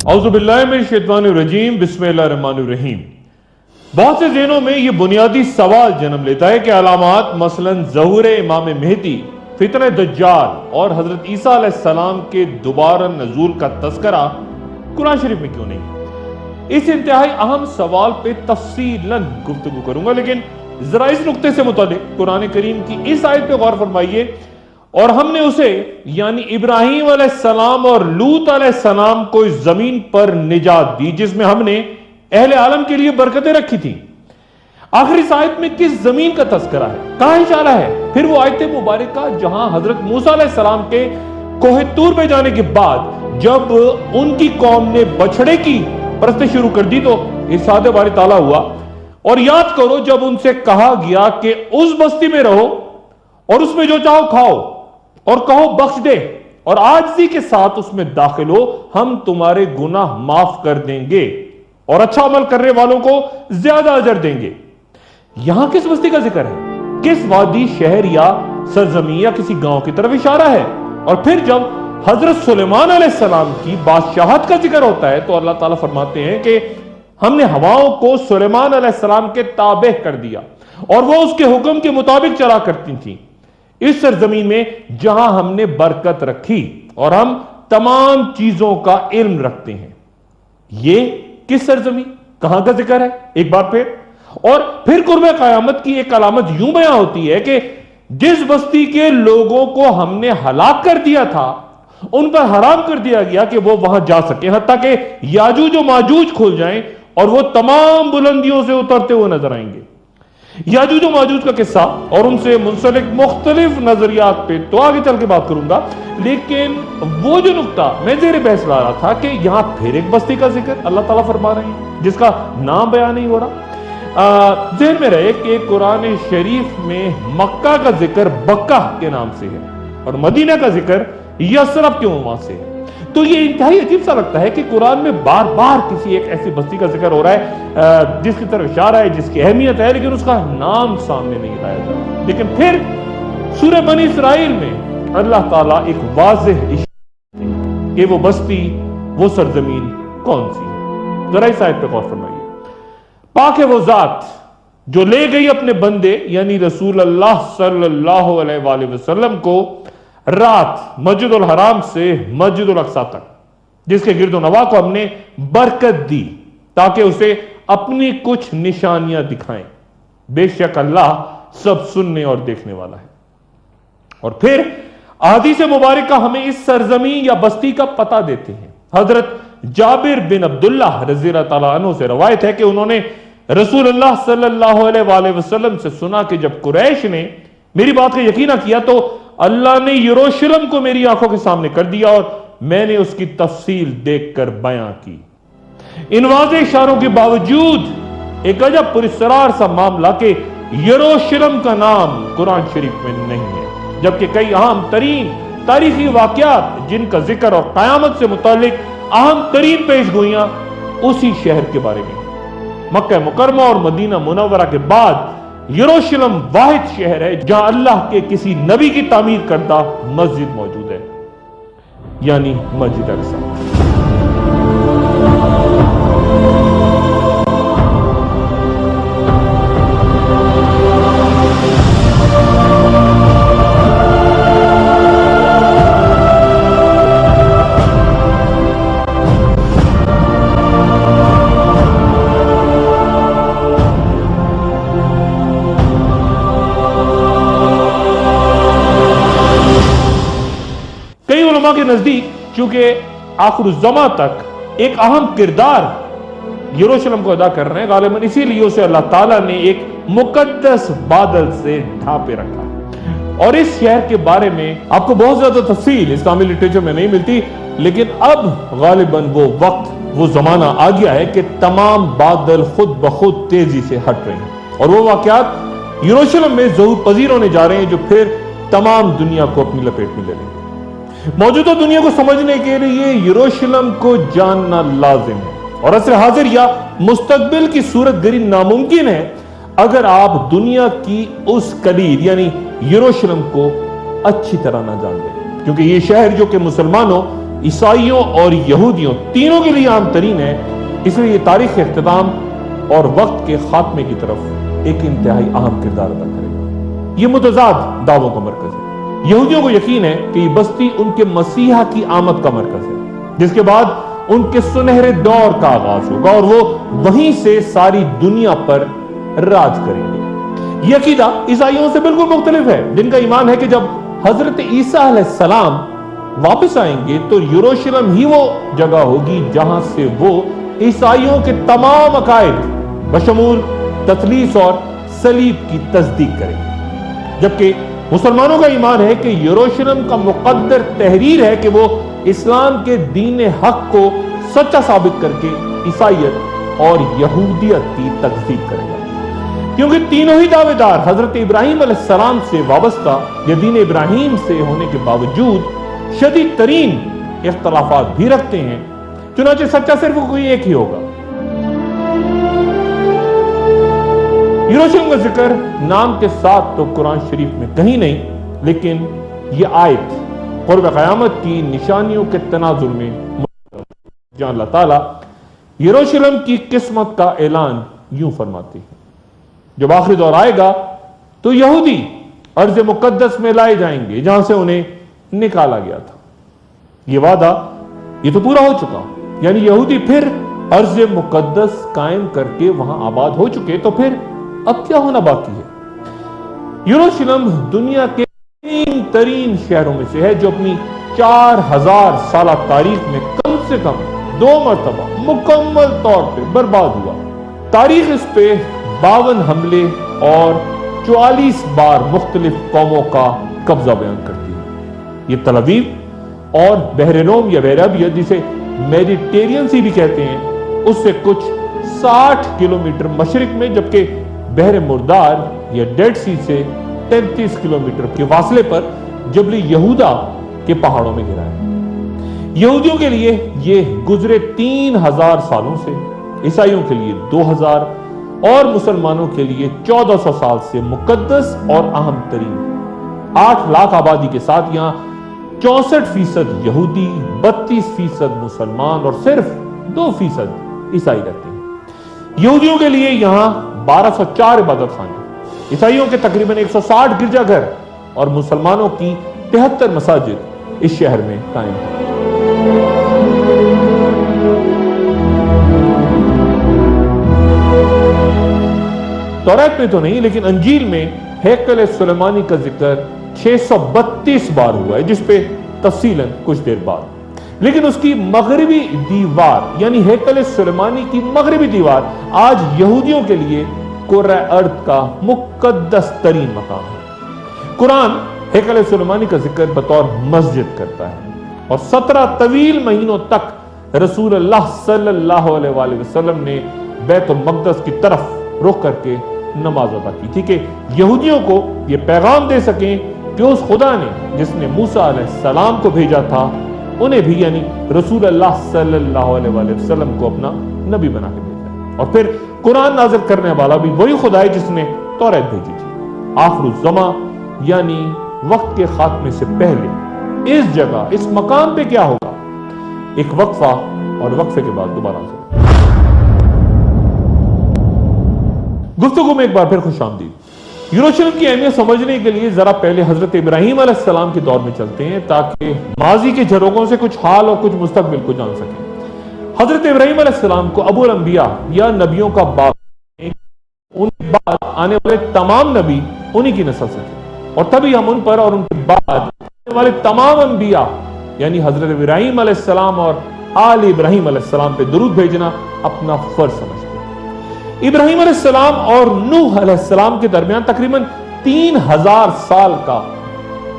اعوذ باللہ من الشیطان الرجیم، بسم اللہ الرحمن الرحیم۔ بہت سے ذہنوں میں یہ بنیادی سوال جنم لیتا ہے کہ علامات مثلا ظہور امام مہدی، فتنہ دجال اور حضرت عیسیٰ علیہ السلام کے دوبارہ نزول کا تذکرہ قرآن شریف میں کیوں نہیں؟ اس انتہائی اہم سوال پہ تفصیلاً گفتگو کروں گا، لیکن ذرا اس نقطے سے متعلق قرآن کریم کی اس آیت پہ غور فرمائیے۔ اور ہم نے اسے یعنی ابراہیم علیہ السلام اور لوط علیہ السلام کو اس زمین پر نجات دی جس میں ہم نے اہل عالم کے لیے برکتیں رکھی تھی۔ آخر اس آیت میں کس زمین کا تذکرہ ہے، کہاں اشارہ ہے؟ پھر وہ آیت مبارکہ جہاں حضرت موسیٰ علیہ السلام کے کوہ طور پہ جانے کے بعد جب ان کی قوم نے بچھڑے کی پرستش شروع کر دی تو ارشاد باری تعالیٰ ہوا، اور یاد کرو جب ان سے کہا گیا کہ اس بستی میں رہو اور اس میں جو چاہو کھاؤ اور کہو بخش دے اور عاجزی کے ساتھ اس میں داخل ہو، ہم تمہارے گناہ معاف کر دیں گے اور اچھا عمل کرنے والوں کو زیادہ اجر دیں گے۔ یہاں کس بستی کا ذکر ہے؟ کس وادی، شہر یا سرزمین یا کسی گاؤں کی طرف اشارہ ہے؟ اور پھر جب حضرت سلیمان علیہ السلام کی بادشاہت کا ذکر ہوتا ہے تو اللہ تعالیٰ فرماتے ہیں کہ ہم نے ہواؤں کو سلیمان علیہ السلام کے تابع کر دیا اور وہ اس کے حکم کے مطابق چلا کرتی تھیں اس سرزمین میں جہاں ہم نے برکت رکھی اور ہم تمام چیزوں کا علم رکھتے ہیں۔ یہ کس سرزمین، کہاں کا ذکر ہے؟ ایک بار اور پھر قرب قیامت کی ایک علامت یوں بیان ہوتی ہے کہ جس بستی کے لوگوں کو ہم نے ہلاک کر دیا تھا ان پر حرام کر دیا گیا کہ وہ وہاں جا سکیں، حتیٰ کہ یاجوج و ماجوج کھل جائیں اور وہ تمام بلندیوں سے اترتے ہوئے نظر آئیں گے۔ یاجوج و ماجوج کا قصہ اور ان سے منسلک مختلف نظریات پہ تو آگے چل کے بات کروں گا، لیکن وہ جو نقطہ میں زیر بحث لا رہا تھا کہ یہاں پھر ایک بستی کا ذکر اللہ تعالیٰ فرما رہے ہیں جس کا نام بیان نہیں ہو رہا۔ ذہن میں رہے کہ قرآن شریف میں مکہ کا ذکر بکہ کے نام سے ہے اور مدینہ کا ذکر یثرب کے عنوان سے ہے، تو یہ انتہائی عجیب سا لگتا ہے کہ قرآن میں بار بار کسی ایک ایسی بستی کا ذکر ہو رہا ہے جس کی طرف اشارہ ہے، جس کی اہمیت ہے، لیکن اس کا نام سامنے نہیں لایا جا رہا۔ لیکن پھر سورہ بنی اسرائیل میں اللہ تعالیٰ ایک واضح اشارہ کہ وہ بستی، وہ سرزمین کون سی ہے۔ ذرا اس آیت پہ غور فرمائیے۔ پاک ہے وہ ذات جو لے گئی اپنے بندے یعنی رسول اللہ صلی اللہ علیہ وآلہ وسلم کو رات مسجد الحرام سے مسجد الاقصی تک، جس کے گرد و نواح کو ہم نے برکت دی تاکہ اسے اپنی کچھ نشانیاں دکھائیں۔ بے شک اللہ سب سننے اور دیکھنے والا ہے۔ اور پھر احادیث مبارکہ ہمیں اس سرزمین یا بستی کا پتہ دیتے ہیں۔ حضرت جابر بن عبداللہ رضی اللہ تعالیٰ عنہ سے روایت ہے کہ انہوں نے رسول اللہ صلی اللہ علیہ وآلہ وسلم سے سنا کہ جب قریش نے میری بات کا یقین کیا تو اللہ نے یروشلم کو میری آنکھوں کے سامنے کر دیا اور میں نے اس کی تفصیل دیکھ کر بیان کی۔ ان واضح اشاروں کے باوجود ایک عجب پراسرار سا معاملہ کہ یروشلم کا نام قرآن شریف میں نہیں ہے، جبکہ کئی اہم ترین تاریخی واقعات جن کا ذکر اور قیامت سے متعلق اہم ترین پیش گوئیاں اسی شہر کے بارے میں۔ مکہ مکرمہ اور مدینہ منورہ کے بعد یروشلم واحد شہر ہے جہاں اللہ کے کسی نبی کی تعمیر کردہ مسجد موجود ہے، یعنی مسجد اقصی۔ کے نزدیک چونکہ آخر الزماں تک ایک اہم کردار یروشلم کو ادا کر رہے ہیں، غالباً اسی لیے اسے اللہ تعالیٰ نے ایک مقدس بادل سے ڈھانپے رکھا۔ اور اس شہر کے بارے میں آپ کو بہت زیادہ تفصیل اسلامی لٹریچر میں نہیں ملتی، لیکن اب غالباً وہ وقت، وہ زمانہ آ گیا ہے کہ تمام بادل خود بخود تیزی سے ہٹ رہے ہیں اور وہ واقعات یروشلم میں ظہور پذیر ہونے جا رہے ہیں جو پھر تمام دنیا کو اپنی لپیٹ میں لے لیں گے۔ موجودہ دنیا کو سمجھنے کے لیے یروشلم کو جاننا لازم ہے اور عصر حاضر یا مستقبل کی صورت گری ناممکن ہے اگر آپ دنیا کی اس کلید یعنی یروشلم کو اچھی طرح نہ جان لیں، کیونکہ یہ شہر جو کہ مسلمانوں عیسائیوں اور یہودیوں تینوں کے لیے عام ترین ہے، اس لیے یہ تاریخ کے اختتام اور وقت کے خاتمے کی طرف ایک انتہائی اہم کردار ادا کرے گا۔ یہ متضاد دعووں کا مرکز ہے۔ یہودیوں کو یقین ہے کہ یہ بستی ان کے مسیحا کی آمد کا مرکز ہے، جس کے بعد ان کے سنہرے دور کا آغاز ہوگا اور وہ وہیں سے ساری دنیا پر راج کریں گے۔ یہ عقیدہ عیسائیوں سے بالکل مختلف ہے، جن کا ایمان ہے کہ جب حضرت عیسیٰ علیہ السلام واپس آئیں گے تو یروشلم ہی وہ جگہ ہوگی جہاں سے وہ عیسائیوں کے تمام عقائد بشمول تثلیث اور صلیب کی تصدیق کریں گے، جبکہ مسلمانوں کا ایمان ہے کہ یروشلم کا مقدر تحریر ہے کہ وہ اسلام کے دین حق کو سچا ثابت کر کے عیسائیت اور یہودیت کی تکذیب کرے گا، کیونکہ تینوں ہی دعوے دار حضرت ابراہیم علیہ السلام سے وابستہ یا دین ابراہیم سے ہونے کے باوجود شدید ترین اختلافات بھی رکھتے ہیں، چنانچہ سچا صرف کوئی ایک ہی ہوگا۔ یروشلم کا ذکر نام کے ساتھ تو قرآن شریف میں کہیں نہیں، لیکن یہ آیت قرب قیامت کی نشانیوں کے تناظر میں جہاں اللہ تعالیٰ یروشلم کی قسمت کا اعلان یوں فرماتی ہے، جب آخری دور آئے گا تو یہودی ارض مقدس میں لائے جائیں گے جہاں سے انہیں نکالا گیا تھا۔ یہ وعدہ یہ تو پورا ہو چکا، یعنی یہودی پھر ارض مقدس قائم کر کے وہاں آباد ہو چکے، تو پھر اب کیا ہونا باقی ہے؟ یروشلم دنیا کے ترین شہروں میں سے ہے، جو اپنی 4000 سالہ تاریخ میں کم سے کم 2 مرتبہ مکمل طور پہ برباد ہوا۔ تاریخ اس پہ 52 حملے اور 44 بار مختلف قوموں کا قبضہ بیان کرتی ہے۔ یہ تل ابیب اور بحر روم یا بحر ابیض، جسے میڈیٹرینین سی بھی کہتے ہیں، اس سے کچھ 60 کلومیٹر مشرق میں، جبکہ بحر مردار یا ڈیڈ سی سے 33 کلومیٹر کے فاصلے پر جبل یہودا کے پہاڑوں میں گرا ہے۔ یہودیوں کے لیے یہ گزرے 3000 سالوں سے، عیسائیوں کے لیے 2000 اور مسلمانوں کے لیے 1400 سال سے مقدس اور اہم ترین 8 لاکھ آبادی کے ساتھ یہاں 64% یہودی، 32% مسلمان اور صرف 2% عیسائی رہتے ہیں۔ یہودیوں کے لیے یہاں 1204 عبادت خانے، عیسائیوں کے تقریباً 160 گرجا گھر اور مسلمانوں کی 73 مساجد اس شہر میں قائم ہیں۔ توریت میں تو نہیں، لیکن انجیل میں ہیکل سلیمانی کا ذکر 632 بار ہوا ہے، جس پہ تفصیلاً کچھ دیر بعد۔ لیکن اس کی مغربی دیوار یعنی ہیکل سلیمانی کی مغربی دیوار آج یہودیوں کے لیے کرۂ ارض کا مقدس ترین مقام ہے۔ قرآن ہیکل سلیمانی کا ذکر بطور مسجد کرتا ہے، اور 17 طویل مہینوں تک رسول اللہ صلی اللہ علیہ وآلہ وسلم نے بیت المقدس کی طرف رخ کر کے نماز ادا کی تھی کہ یہودیوں کو یہ پیغام دے سکیں کہ اس خدا نے جس نے موسیٰ علیہ السلام کو بھیجا تھا، انہیں بھی یعنی رسول اللہ صلی اللہ علیہ وآلہ وسلم کو اپنا نبی بنا کے بھیجا۔ اور پھر قرآن نازل کرنے والا بھی وہی خدا ہے جس نے توریت بھیجی تھی۔ آخر الزماں یعنی وقت کے خاتمے سے پہلے اس جگہ اس مقام پہ کیا ہوگا؟ ایک وقفہ، اور وقفے کے بعد دوبارہ سے گفتگو میں ایک بار پھر خوش آمدید۔ یروشلم کی اہمیت سمجھنے کے لیے ذرا پہلے حضرت ابراہیم علیہ السلام کے دور میں چلتے ہیں تاکہ ماضی کے جھروکوں سے کچھ حال اور کچھ مستقبل کو جان سکیں۔ حضرت ابراہیم علیہ السلام کو ابو الانبیاء یا نبیوں کا باپ، ان کے بعد آنے والے تمام نبی انہی کی نسل سے تھے، اور تبھی ہم ان پر اور ان کے بعد آنے والے تمام انبیاء یعنی حضرت ابراہیم علیہ السلام اور آل ابراہیم علیہ السلام پہ درود بھیجنا اپنا فرض سمجھتے ہیں۔ ابراہیم علیہ السلام اور نوح علیہ السلام کے درمیان تقریباً 3000 سال کا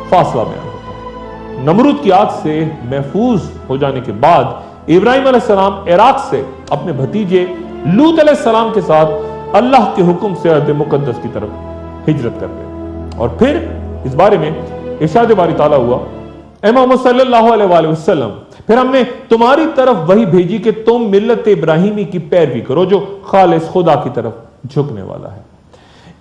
فاصلہ بیان ہوتا ہے۔ نمرود کی آگ سے محفوظ ہو جانے کے بعد ابراہیم علیہ السلام عراق سے اپنے بھتیجے لوط علیہ السلام کے ساتھ اللہ کے حکم سے ارض مقدس کی طرف ہجرت کر گئے، اور پھر اس بارے میں ارشاد باری تعالیٰ ہوا، اے محمد صلی اللہ علیہ وآلہ وسلم، پھر ہم نے تمہاری طرف وہی بھیجی کہ تم ملت ابراہیمی کی پیروی کرو جو خالص خدا کی طرف جھکنے والا ہے۔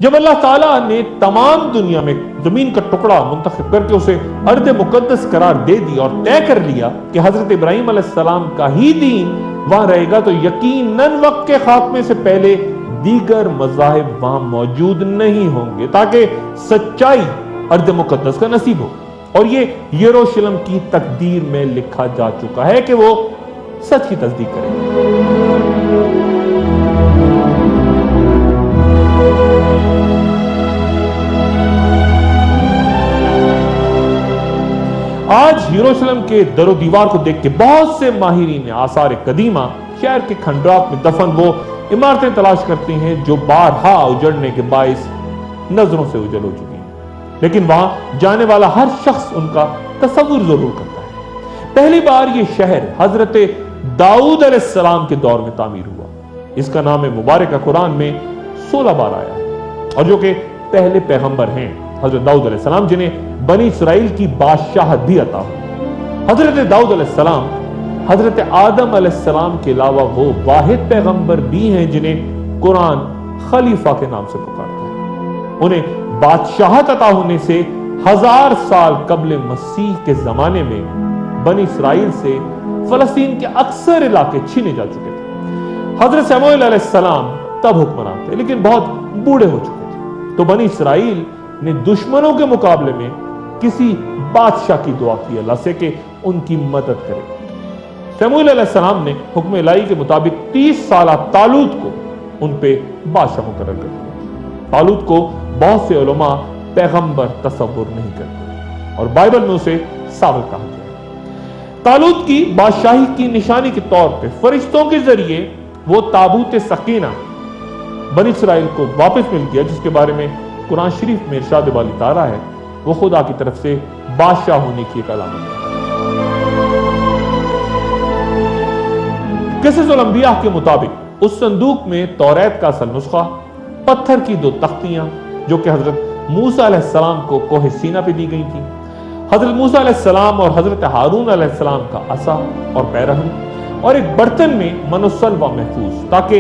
جب اللہ تعالیٰ نے تمام دنیا میں زمین کا ٹکڑا منتخب کر کے اسے ارض مقدس قرار دے دی اور طے کر لیا کہ حضرت ابراہیم علیہ السلام کا ہی دین وہاں رہے گا، تو یقیناً وقت کے خاتمے سے پہلے دیگر مذاہب وہاں موجود نہیں ہوں گے تاکہ سچائی ارض مقدس کا نصیب ہو۔ اور یہ یروشلم کی تقدیر میں لکھا جا چکا ہے کہ وہ سچ کی تصدیق کرے گا۔ آج یروشلم کے در و دیوار کو دیکھ کے بہت سے ماہرین آثار قدیمہ شہر کے کھنڈرات میں دفن وہ عمارتیں تلاش کرتے ہیں جو بارہا اجڑنے کے باعث نظروں سے اجل ہو چکی ہیں، لیکن وہاں جانے والا ہر شخص ان کا تصور ضرور کرتا ہے۔ پہلی بار یہ شہر حضرت داؤد علیہ السلام کے دور میں تعمیر ہوا۔ اس کا نام مبارکہ قرآن میں 16 بار آیا ہے، اور جو کہ پہلے پیغمبر ہیں حضرت داؤد علیہ السلام، جنہیں بنی اسرائیل کی بادشاہت بھی عطا ہوئی۔ حضرت داؤد علیہ السلام حضرت آدم علیہ السلام کے علاوہ وہ واحد پیغمبر بھی ہیں جنہیں قرآن خلیفہ کے نام سے پکارتا ہے۔ انہیں بادشاہت عطا ہونے سے 1000 سال قبل مسیح کے زمانے میں بنی اسرائیل سے فلسطین کے اکثر علاقے چھینے جا چکے تھے۔ حضرت سموئیل علیہ السلام تب حکمران تھے، لیکن بہت بوڑھے ہو چکے تھے، تو بنی اسرائیل نے دشمنوں کے مقابلے میں کسی بادشاہ کی دعا کی اللہ سے کہ ان کی مدد کرے۔ سموئیل علیہ السلام نے حکم الہی کے مطابق 30 سالہ طالوت کو ان پہ بادشاہ مقرر کر دیا۔ طالوت کو بہت سے علماء پیغمبر تصور نہیں کرتے، اور بائبل میں اسے ساول کہا گیا ہے۔ طالوت کی بادشاہی کی نشانی کے طور پہ فرشتوں کے ذریعے وہ تابوت سکینہ بنی اسرائیل کو واپس مل گیا، جس کے بارے میں قرآن شریف میں ارشاد والی تعالیٰ ہے وہ خدا کی طرف سے بادشاہ ہونے کی ایک علامت ہے۔ قصص الانبیاء کے مطابق اس صندوق میں توریت کا اصل نسخہ، پتھر کی 2 تختیاں جو کہ حضرت موسیٰ علیہ السلام کو کوہ سینہ پہ دی گئی تھیں، حضرت موسیٰ علیہ السلام اور حضرت ہارون علیہ السلام کا عصا اور پیرہن، اور ایک برتن میں من و سلوہ محفوظ، تاکہ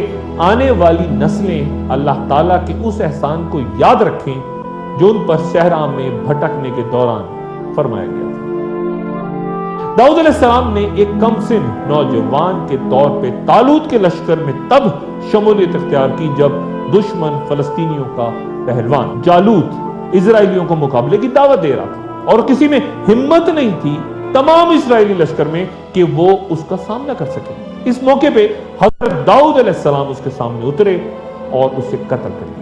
آنے والی نسلیں اللہ تعالیٰ کے اس احسان کو یاد رکھیں جو ان پر صحرا میں بھٹکنے کے دوران فرمایا گیا تھا۔ داؤد علیہ السلام نے ایک کم سن نوجوان کے طور پہ طالوت کے لشکر میں تب شمولیت اختیار کی جب دشمن فلسطینیوں کا پہلوان جالوت اسرائیلیوں کو مقابلے کی دعوت دے رہا تھا، اور کسی میں ہمت نہیں تھی تمام اسرائیلی لشکر میں کہ وہ اس کا سامنا کر سکے۔ اس موقع پہ حضرت داؤد علیہ السلام اس کے سامنے اترے اور اسے قتل کر دیا۔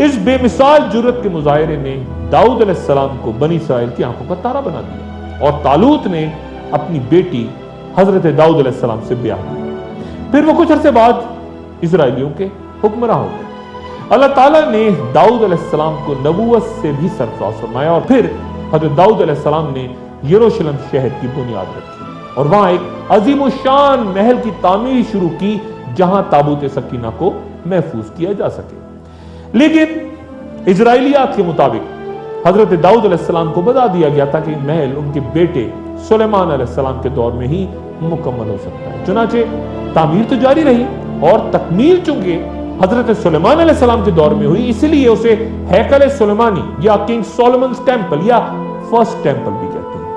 اس بے مثال جرأت کے مظاہرے نے داؤد علیہ السلام کو بنی اسرائیل کی آنکھوں کا تارا بنا دیا، اور طالوت نے اپنی بیٹی حضرت داؤد علیہ السلام سے بیاہ کیا۔ پھر وہ کچھ عرصے بعد اسرائیلیوں کے حکمراں ہو گئے۔ اللہ تعالیٰ نے داؤد علیہ السلام کو نبوت سے بھی سرفراز فرمایا، اور پھر حضرت داؤد علیہ السلام نے یروشلم شہر کی بنیاد رکھی، اور وہاں ایک عظیم الشان محل کی تعمیر شروع کی جہاں تابوت سکینہ کو محفوظ کیا جا سکے۔ لیکن اسرائیلیات کے مطابق حضرت داؤد علیہ السلام کو بتا دیا گیا تھا کہ محل ان کے بیٹے سلیمان علیہ السلام کے دور میں ہی مکمل ہو سکتا ہے۔ چنانچہ تعمیر تو جاری رہی، اور تکمیل چونکہ حضرت سلیمان علیہ السلام کے دور میں ہوئی، اسی لیے اسے ہیکل سلیمانی یا کنگ سولومنز ٹیمپل یا فرسٹ ٹیمپل بھی کہتے ہیں۔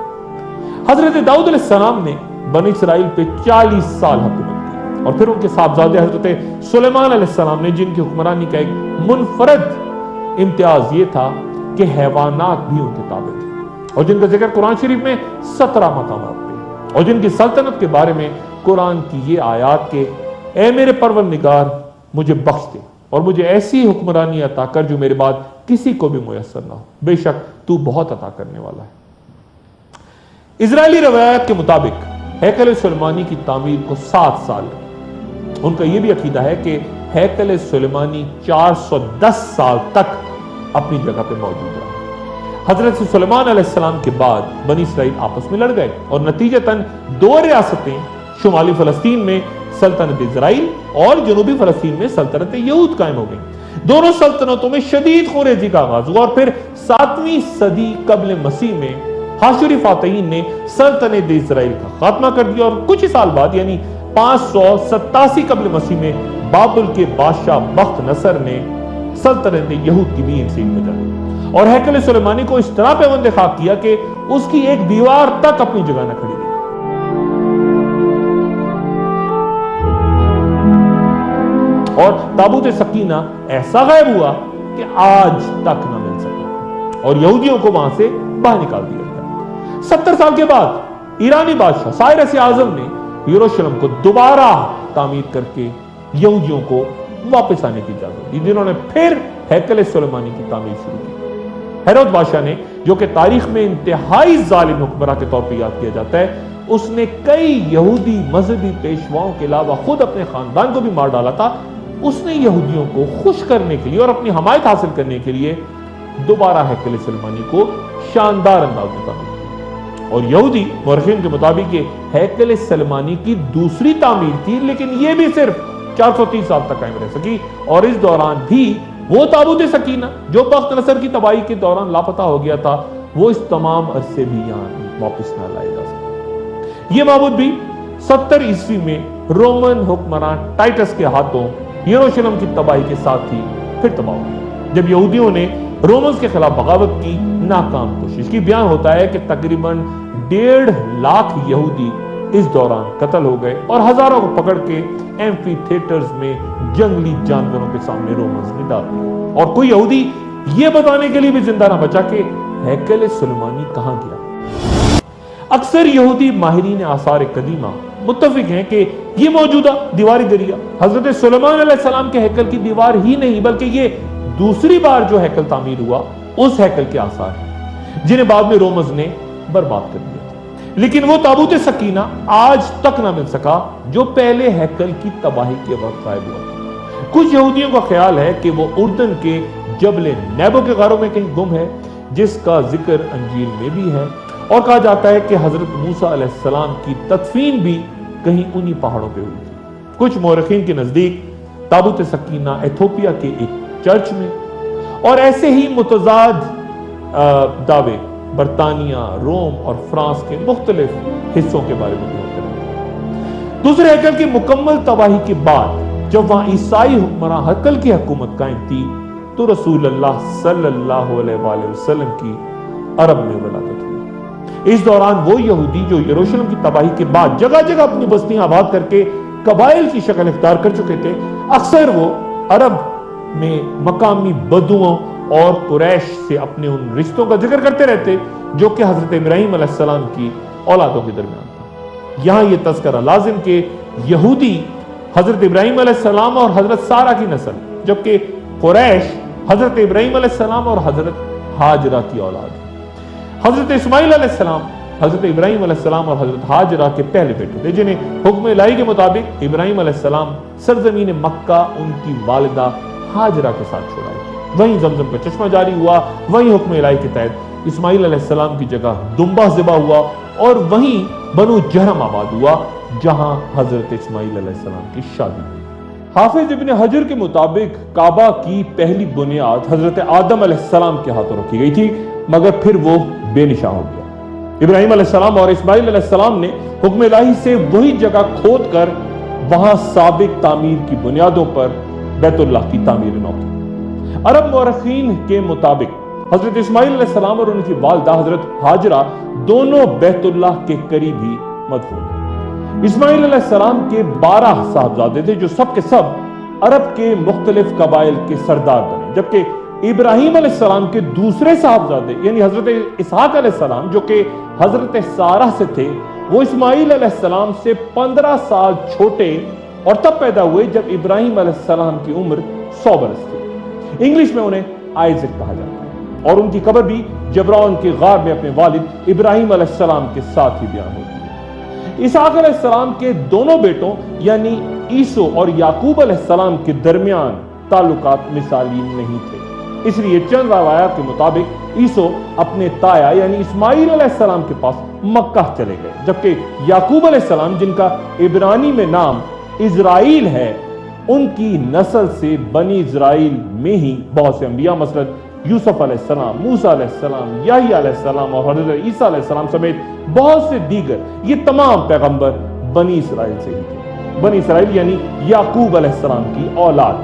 حضرت داؤد علیہ السلام نے بنی اسرائیل پہ 40 سال حکومت کی، اور پھر ان کے صاحبزادے حضرت سلیمان علیہ السلام نے، جن کی حکمرانی کا ایک منفرد امتیاز یہ تھا کہ حیوانات بھی ان کے تابع تھے، اور جن کا ذکر قرآن شریف میں 17 مقامات پہ، اور جن کی سلطنت کے بارے میں قرآن کی یہ آیات کہ اے میرے پروردگار مجھے بخش دے اور مجھے ایسی حکمرانی عطا کر جو میرے بعد کسی کو بھی میسر نہ ہو، بے شک تو بہت عطا کرنے والا ہے۔ اسرائیلی روایات کے مطابق ہیکل سلیمانی کی تعمیر کو 7 سال لگے۔ ان کا یہ بھی عقیدہ ہے کہ ہیکل سلیمانی 410 سال تک اپنی جگہ پہ موجود رہا۔ حضرت سلیمان علیہ السلام کے بعد بنی اسرائیل آپس میں لڑ گئے، اور نتیجتاً 2 ریاستیں شمالی فلسطین میں سلطنت اسرائیل اور جنوبی فلسطین میں سلطنت یہود قائم ہو گئی۔ دونوں سلطنتوں میں شدید خونریزی کا آغاز ہوا، اور پھر 7ویں صدی قبل مسیح میں حاشری فاتحین نے سلطنت اسرائیل کا خاتمہ کر دیا، اور کچھ سال بعد یعنی 587 قبل مسیح میں بابل کے بادشاہ بخت نصر نے سلطنت یہود کی بھی ان سے انتقال ہوئی اور ہیکل سلیمانی کو اس طرح پیوند خاک کیا کہ اس کی ایک دیوار تک اپنی جگہ نہ کھڑی رہی۔ اور تابوت سکینہ ایسا غائب ہوا کہ آج تک نہ مل سکا اور یہودیوں کو وہاں سے باہر نکال دیا گیا۔ 70 سال کے بعد ایرانی بادشاہ سائرس اعظم نے یروشلم کو دوبارہ تعمیر کر کے یہودیوں کو واپس آنے کی اجازت دی، جنہوں نے پھر ہیکل سلیمانی کی تعمیر شروع کی۔ ہیرود بادشاہ نے، جو کہ تاریخ میں انتہائی ظالم حکمراں کے طور پہ یاد کیا جاتا ہے، اس نے کئی یہودی مذہبی پیشواؤں کے علاوہ خود اپنے خاندان کو بھی مار ڈالا تھا۔ اس نے یہودیوں کو خوش کرنے کے لیے اور اپنی حمایت حاصل کرنے کے لیے دوبارہ ہیکل سلیمانی کو شاندار انداز میں تعمیر کیا اور یہودی مورخین کے مطابق یہ ہیکل سلیمانی کی دوسری تعمیر تھی، لیکن یہ بھی صرف 430 سال تک قائم رہ سکی اور اس دوران بھی وہ تابوت سکینہ جو بخت نصر کی تباہی کے دوران لاپتہ ہو گیا تھا، وہ اس تمام عرصے بھی یہاں واپس نہ لائے جا سکے۔ یہ معبود بھی 70 عیسوی میں رومن حکمراں ٹائٹس کے ہاتھوں یروشلم کی تباہی کے ساتھ ہی پھر تباہ ہو گیا جب یہودیوں نے رومنز کے خلاف بغاوت کی ناکام کوشش کی۔ بیان ہوتا ہے کہ تقریباً 1.5 لاکھ یہودی اس دوران قتل ہو گئے اور ہزاروں کو پکڑ کے ایمفی تھیٹرز میں جنگلی جانوروں کے سامنے رومنز نے ڈال دیا اور کوئی یہودی یہ بتانے کے لیے بھی زندہ نہ بچا کہ ہیکل سلیمانی کہاں گیا۔ اکثر یہودی ماہرین آثار قدیمہ متفق ہیں کہ یہ موجودہ دیواری دریا حضرت سلیمان علیہ السلام کے ہیکل کی دیوار ہی نہیں بلکہ یہ دوسری بار جو ہیکل تعمیر ہوا اس ہیکل کے آثار ہیں جنہیں بعد میں رومنز نے برباد کر دیا تھا، لیکن وہ تابوت سکینہ آج تک نہ مل سکا جو پہلے ہیکل کی تباہی کے وقت غائب ہوا تھا۔ کچھ یہودیوں کا خیال ہے کہ وہ اردن کے جبل نیبو کے غاروں میں کہیں گم ہے، جس کا ذکر انجیل میں بھی ہے، اور کہا جاتا ہے کہ حضرت موسیٰ علیہ السلام کی تدفین بھی کہیں انہی پہاڑوں پہ ہوئی تھی۔ کچھ مورخین کے نزدیک تابوت سکینہ ایتھوپیا کے ایک چرچ میں، اور ایسے ہی متضاد دعوے برطانیہ، روم اور فرانس کے مختلف حصوں کے بارے میں بھی ہوتے رہتے ہیں۔ دوسرے ہیکل کی مکمل تباہی کے بعد جب وہاں عیسائی حکمراں ہیکل کی حکومت قائم تھی تو رسول اللہ صلی اللہ علیہ وآلہ وسلم کی عرب میں ولادت ہوئی۔ اس دوران وہ یہودی جو یروشلم کی تباہی کے بعد جگہ جگہ اپنی بستیاں آباد کر کے قبائل کی شکل اختیار کر چکے تھے، اکثر وہ عرب میں مقامی بدوؤں اور قریش سے اپنے ان رشتوں کا ذکر کرتے رہتے جو کہ حضرت ابراہیم علیہ السلام کی اولادوں کے درمیان تھا۔ یہاں یہ تذکرہ لازم کہ یہودی حضرت ابراہیم علیہ السلام اور حضرت سارہ کی نسل، جبکہ قریش حضرت ابراہیم علیہ السلام اور حضرت ہاجرہ کی اولاد ہے۔ حضرت اسماعیل علیہ السلام حضرت ابراہیم علیہ السلام اور حضرت ہاجرہ کے پہلے بیٹے تھے، جنہیں حکم الہی کے مطابق ابراہیم علیہ السلام سرزمین مکہ ان کی والدہ ہاجرہ کے ساتھ چھوڑائے تھے۔ وہیں زمزم کا چشمہ جاری ہوا، وہیں حکم الہی کے تحت اسماعیل علیہ السلام کی جگہ دمبہ ذبح ہوا اور وہیں بنو جہرم آباد ہوا جہاں حضرت اسماعیل علیہ السلام کی شادی ہوئی۔ حافظ ابن حجر کے مطابق کعبہ کی پہلی بنیاد حضرت آدم علیہ السلام کے ہاتھوں رکھی گئی تھی، مگر پھر وہ بے نشاں ہو گیا۔ ابراہیم علیہ السلام اور اسماعیل علیہ السلام نے حکم الہی سے وہی جگہ کھود کر وہاں سابق تعمیر کی بنیادوں پر بیت اللہ کی تعمیر نو کی۔ عرب مورخین کے مطابق حضرت اسماعیل علیہ السلام اور ان کی والدہ حضرت ہاجرہ دونوں بیت اللہ کے قریب ہی مدفون ہیں۔ اسماعیل علیہ السلام کے 12 صاحبزادے تھے جو سب کے سب عرب کے مختلف قبائل کے سردار بنے، جبکہ ابراہیم علیہ السلام کے دوسرے صاحبزادے یعنی حضرت اسحاق علیہ السلام جو کہ حضرت سارہ سے تھے، وہ اسماعیل علیہ السلام سے 15 سال چھوٹے اور تب پیدا ہوئے جب ابراہیم علیہ السلام کی عمر 100 برس تھی۔ انگلش میں انہیں آئزک کہا جاتا ہے اور ان کی قبر بھی جبرون کے غار میں اپنے والد ابراہیم علیہ السلام کے ساتھ ہی بیان ہوتی ہے۔ اسحاق علیہ السلام کے دونوں بیٹوں یعنی عیسو اور یعقوب علیہ السلام کے درمیان تعلقات مثالی نہیں تھے، اس لیے چند روایات کے مطابق عیسو اپنے تایا یعنی اسماعیل علیہ السلام کے پاس مکہ چلے گئے، جبکہ یعقوب علیہ السلام جن کا عبرانی میں نام اسرائیل ہے، ان کی نسل سے بنی اسرائیل میں ہی بہت سے انبیاء مثلا یوسف علیہ السلام، موسیٰ علیہ السلام، یحییٰ علیہ السلام اور حضرت عیسیٰ علیہ السلام سمیت بہت سے دیگر یہ تمام پیغمبر بنی اسرائیل سے ہی تھے۔ بنی اسرائیل یعنی یعقوب علیہ السلام کی اولاد۔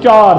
4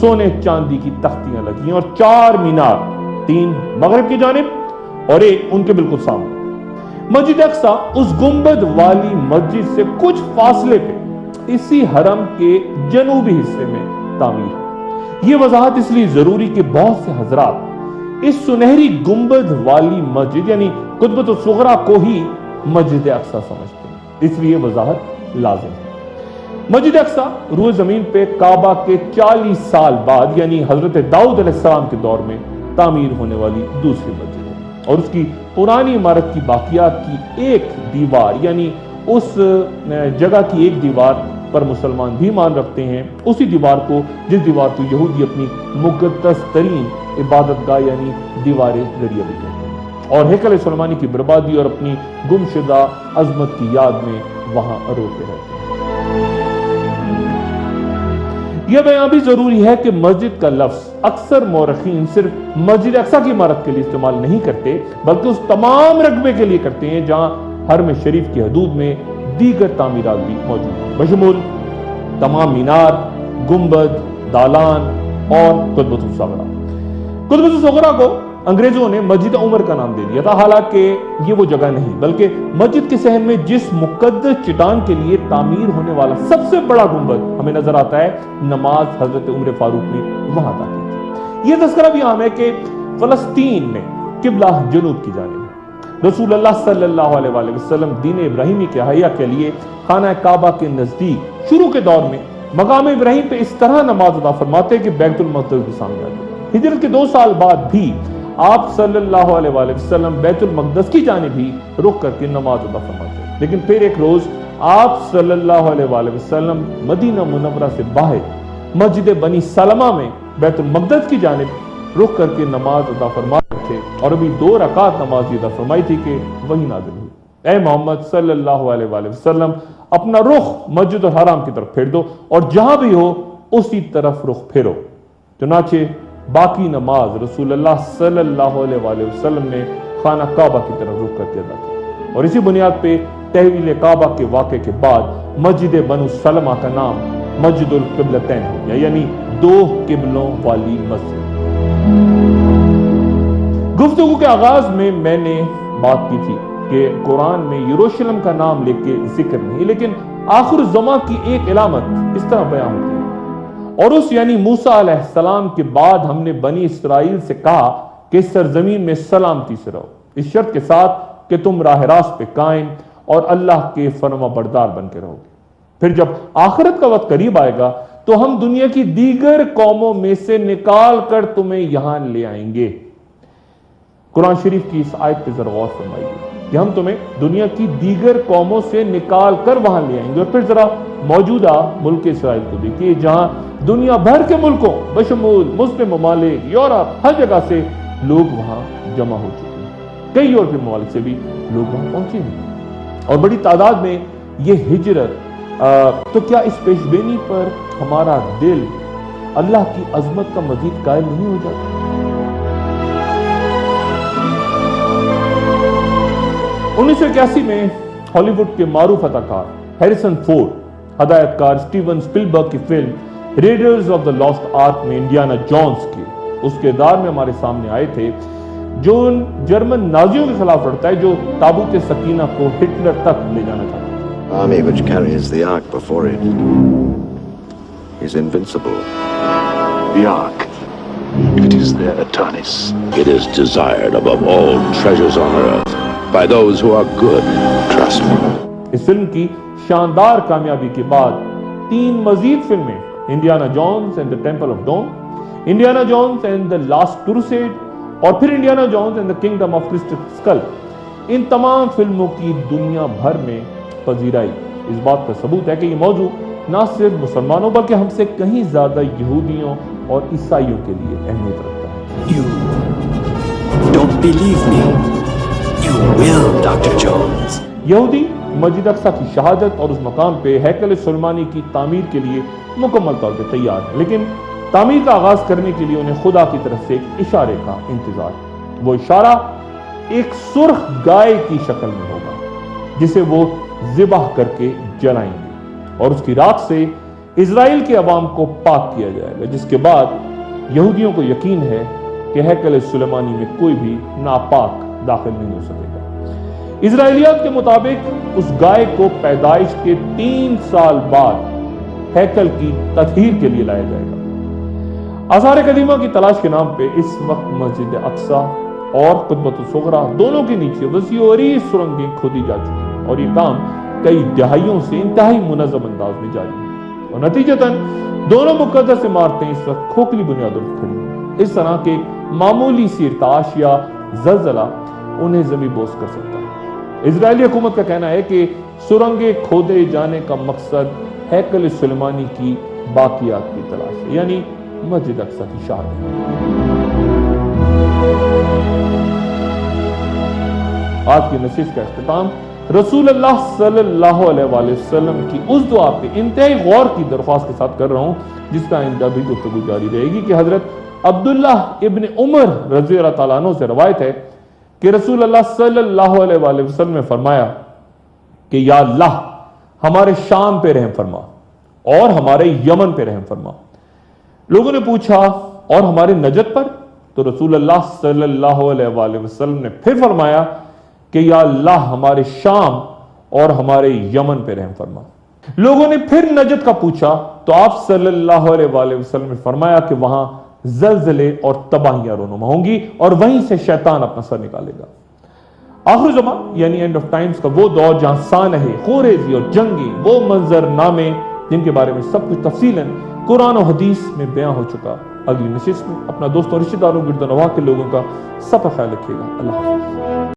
سونے چاندی کی تختیاں لگی ہیں اور 4 مینار، 3 مغرب کی جانب اور 1 ان کے بالکل سامنے۔ مسجد اقصی اس گنبد والی مسجد سے کچھ فاصلے پہ اسی حرم کے جنوبی حصے میں تعمیر ہے۔ یہ وضاحت اس لیے ضروری کہ بہت سے حضرات اس سنہری گنبد والی مسجد یعنی قطبۃ الصغریٰ کو ہی مسجد اقصی سمجھتے ہیں، اس لیے وضاحت لازم ہے۔ مسجد اقصی روئے زمین پہ کعبہ کے 40 سال بعد یعنی حضرت داؤد علیہ السلام کے دور میں تعمیر ہونے والی دوسری مسجد ہے، اور اس کی پرانی عمارت کی باقیات کی ایک دیوار یعنی اس جگہ کی ایک دیوار پر مسلمان بھی مان رکھتے ہیں، اسی دیوار کو جس دیوار کو یہودی اپنی مقدس ترین عبادت گاہ یعنی دیوار دریا بھی کہتے ہیں، اور ہیکل سلیمانی کی بربادی اور اپنی گمشدہ عظمت کی یاد میں وہاں روتے رہتے ہیں۔ یہ بیان بھی ضروری ہے کہ مسجد کا لفظ اکثر مورخین صرف مسجد اقصی کی عمارت کے لیے استعمال نہیں کرتے بلکہ اس تمام رقبے کے لیے کرتے ہیں جہاں حرم شریف کی حدود میں دیگر تعمیرات بھی موجود ہیں، بشمول تمام مینار، گنبد، دالان اور قطبۃ الصغریٰ۔ قطبۃ الصغریٰ کو انگریزوں نے مسجد عمر کا نام دے دیا تھا، حالانکہ یہ وہ جگہ نہیں بلکہ مسجد کے صحن میں جس مقدس چٹان کے لیے تعمیر ہونے والا سب سے بڑا گنبد ہمیں نظر آتا ہے، نماز حضرت عمر فاروق نے وہاں ادا کی تھی۔ یہ تذکرہ بھی عام ہے کہ فلسطین میں قبلہ جنوب کی جانب ہے۔ رسول اللہ صلی اللہ علیہ وآلہ وسلم دین ابراہیمی کے احیا کے لیے خانہ کعبہ کے نزدیک شروع کے دور میں مقام ابراہیم پہ اس طرح نماز ادا فرماتے کہ بیت المقدس کے سامنے آ جاتے۔ ہجرت کے 2 سال بعد بھی آپ صلی اللہ علیہ وآلہ وسلم بیت المقدس کی جانب ہی رخ کر کے نماز ادا فرماتے، لیکن پھر ایک روز آپ صلی اللہ علیہ وآلہ وسلم مدینہ منورہ سے باہر مسجد بنی سلمہ میں بیت المقدس کی جانب رخ کر کے نماز ادا فرما رہے تھے، اور ابھی 2 رکعت نماز ادا فرمائی تھی کہ وہی نازل ہوئی، اے محمد صلی اللہ علیہ وآلہ وسلم اپنا رخ مسجد الحرام کی طرف پھیر دو اور جہاں بھی ہو اسی طرف رخ پھیرو۔ چنانچہ باقی نماز رسول اللہ صلی اللہ علیہ وآلہ وسلم نے خانہ کعبہ کی طرف رخ کر کے ادا کی، اور اسی بنیاد پہ تحویل کعبہ کے واقعے کے بعد مسجد بنو سلمہ کا نام مسجد القبلتین ہو گیا، یعنی 2 قبلوں والی مسجد۔ گفتگو کے آغاز میں نے بات کی تھی کہ قرآن میں یروشلم کا نام لے کے ذکر نہیں، لیکن آخر الزمان کی ایک علامت اس طرح بیان ہوتی ہے، اور اس یعنی موسیٰ علیہ السلام کے بعد ہم نے بنی اسرائیل سے کہا کہ اس سرزمین میں سلامتی سے رہو، اس شرط کے ساتھ کہ تم راہ راست پہ قائم اور اللہ کے فرما بردار بن کے رہو گے۔ پھر جب آخرت کا وقت قریب آئے گا تو ہم دنیا کی دیگر قوموں میں سے نکال کر تمہیں یہاں لے آئیں گے۔ قرآن شریف کی اس آیت پہ ذرا غور فرمائیے کہ ہم تمہیں دنیا کی دیگر قوموں سے نکال کر وہاں لے آئیں گے، اور پھر ذرا موجودہ ملک اسرائیل کو دیکھیے جہاں دنیا بھر کے ملکوں بشمول مسلم ممالک، یورپ، ہر جگہ سے لوگ وہاں جمع ہو چکے ہیں، کئی یورپی ممالک سے بھی لوگ وہاں پہنچے ہیں، اور بڑی تعداد میں یہ ہجرت۔ تو کیا اس پیش بینی پر ہمارا دل اللہ کی عظمت کا مزید قائل نہیں ہو جاتا؟ 1981 میں ہالی ووڈ کے معروف اداکار ہیریسن فورڈ ہدایت کار سٹیون سپلبرگ کی فلم Raiders of the Lost Ark میں انڈیانا جونز کے اس کردار میں ہمارے سامنے آئے تھے جو ان جرمن نازیوں کے خلاف لڑتا ہے جو تابوت سکینہ کو ہٹلر تک لے جانا چاہتا ہے۔ Army which carries the Ark before it is invincible. The Ark, it is their Adonis. It is desired above all treasures on earth by those who are good. Trust me. اس فلم کی شاندار کامیابی کے بعد 3 مزید فلمیں Indiana Jones and the Temple of Doom، Indiana Jones and the Last Crusade اور پھر Indiana Jones and the Kingdom of Crystal Skull، ان تمام فلموں کی دنیا بھر میں پذیرائی اس بات کا ثبوت ہے کہ یہ موضوع نہ صرف مسلمانوں بلکہ ہم سے کہیں زیادہ یہودیوں اور عیسائیوں کے لیے اہمیت رکھتا ہے۔ You don't believe me. You will, Dr. Jones. یہودی مسجد اقصی کی شہادت اور اس مقام پہ ہیکل سلیمانی کی تعمیر کے لیے مکمل طور پہ تیار ہیں، لیکن تعمیر کا آغاز کرنے کے لیے انہیں خدا کی طرف سے ایک اشارے کا انتظار ہے۔ وہ اشارہ ایک سرخ گائے کی شکل میں ہوگا جسے وہ ذبح کر کے جلائیں گے، اور اس کی راکھ سے اسرائیل کے عوام کو پاک کیا جائے گا، جس کے بعد یہودیوں کو یقین ہے کہ ہیکل سلیمانی میں کوئی بھی ناپاک داخل نہیں ہو سکے گا۔ اسرائیلیات کے مطابق اس گائے کو پیدائش کے 3 سال بعد ہیکل کی تطہیر کے لیے لایا جائے گا۔ آثار قدیمہ کی تلاش کے نام پہ اس وقت مسجد اقصی اور قبۃ الصغریٰ دونوں کے نیچے وسیع و عریض سرنگیں کھودی جا چکی ہیں، اور یہ کام کئی دہائیوں سے انتہائی منظم انداز میں جاری ہے، اور نتیجتاً دونوں مقدس عمارتیں اس وقت کھوکھلی بنیادوں پر کھڑی ہیں۔ اس طرح کے معمولی سی ارتعاش یا زلزلہ انہیں زمین بوس کر سکتا ہے۔ اسرائیلی حکومت کا کہنا ہے کہ سرنگیں کھودے جانے کا مقصد ہیکل سلیمانی کی باقیات کی تلاش ہے، یعنی مسجد اقصی کی شہادت۔ آج کی نشست کا اختتام رسول اللہ صلی اللہ علیہ وآلہ وسلم کی اس دعا پہ انتہائی غور کی درخواست کے ساتھ کر رہا ہوں، جس کا آئندہ بھی گفتگو جاری رہے گی، کہ حضرت عبداللہ ابن عمر رضی اللہ تعالیٰ عنہ سے روایت ہے کہ رسول اللہ صلی اللہ علیہ وآلہ وسلم نے فرمایا کہ یا اللہ ہمارے شام پہ رحم فرما اور ہمارے یمن پہ رحم فرما۔ لوگوں نے پوچھا اور ہمارے نجد پر؟ تو رسول اللہ صلی اللہ علیہ وآلہ وسلم نے پھر فرمایا کہ یا اللہ ہمارے شام اور ہمارے یمن پہ رحم فرما۔ لوگوں نے پھر نجد کا پوچھا تو آپ صلی اللہ علیہ وآلہ وسلم نے فرمایا کہ وہاں زلزلے اور تباہیاں رونما ہوں گی اور وہیں سے شیطان اپنا سر نکالے گا۔ آخر زمان یعنی اینڈ آف ٹائمز کا وہ دور جہاں سانحے، خوریزی اور جنگی وہ منظر نامے جن کے بارے میں سب کچھ تفصیلاً قرآن و حدیث میں بیان ہو چکا۔ اگلی نشست میں اپنا دوست اور رشتہ داروں گرد و نواح کے لوگوں کا سب کا خیال رکھیے گا۔ اللہ حافظ۔